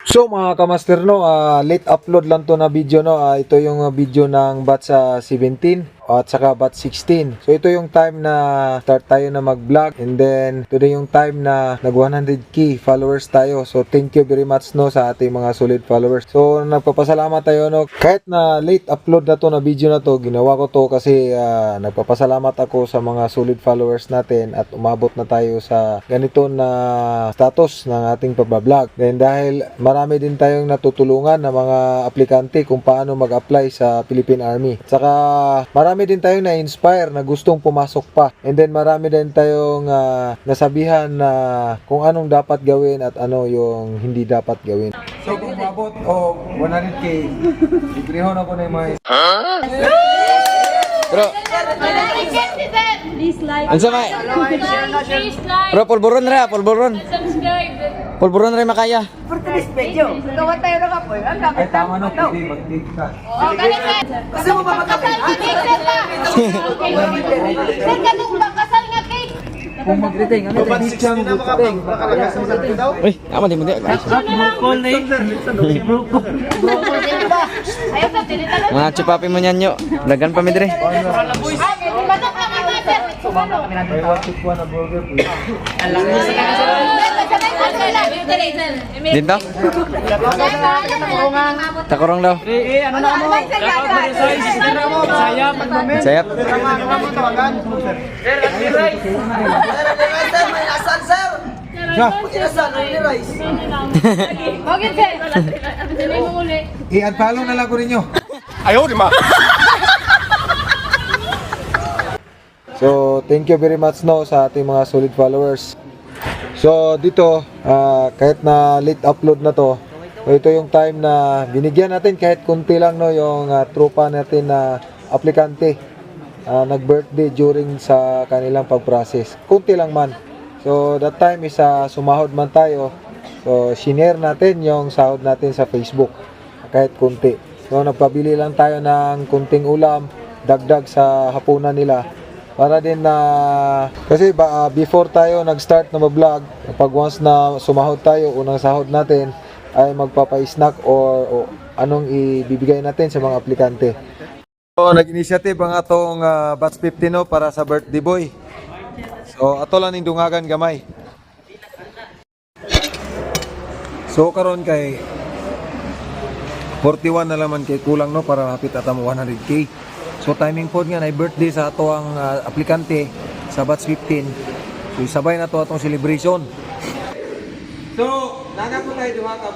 So mga kamaster no, late upload lang to na video no. Ito yung video ng batch 17 at saka batch 16. So ito yung time na start tayo na mag-vlog, and then today yung time na nag 100k followers tayo. So thank you very much no sa ating mga solid followers. So nagpapasalamat tayo no, kahit na late upload na to na video na to, ginawa ko to kasi nagpapasalamat ako sa mga solid followers natin at umabot na tayo sa ganito na status ng ating pagbablog. Then dahil marami din tayong natutulungan na mga aplikante kung paano mag-apply sa Philippine Army. At saka marami din tayong na-inspire na gustong pumasok pa. And then marami din tayong nasabihan na kung anong dapat gawin at ano yung hindi dapat gawin. So kung mabot o 100k, librehon ako na yung mga... Bro, Please like, ansa may? please like, Bro, pulburon ra, pulburon. subscribe. Pulburon ra makaya. Ay tama no, pwede mag-take ka. Oh, ganun. Kasi mo papakasal ka cake, sir na. Sir, ganun ba kasal nga cake? Kung mag-retake, ano yung bitsang buteng? Uy, tama di mo di. Ayaw sa tinitalo. Mga chupapi mo nyan yo. Dagan pa mi dire. Ay, manok lang ang sir. May watchit po na burger please. Dito? Takurong daw. Sayap. Okay, sir. Dili mo uli. I-unfollow na lang ko ninyo. So, thank you very much no sa ating mga solid followers. So, dito, kahit na late upload na to, ito yung time na binigyan natin kahit kunti lang no yung tropa natin na aplikante. Nag-birthday during sa kanilang pag-process. Kunti lang man. So, that time is sumahod man tayo. So, shinare natin yung sahod natin sa Facebook. Kahit kunti. So, nagpabili lang tayo ng kunting ulam, dagdag sa hapunan nila. Para din na kasi before tayo nag-start na mag-vlog, pag once na sumahod tayo, unang sahod natin ay magpapa-snack or anong ibibigay natin sa mga aplikante. So nag-initiative ang atong batch 15 no, para sa birthday boy. So ato lang ning dungagan gamay. So karon kay 41 na laman kay kulang no para hapit atamo 100k. So timing pod nga na birthday sa ato ang aplikante sa batch 15. So sabay na to atong celebration. So naga po tayo duha ka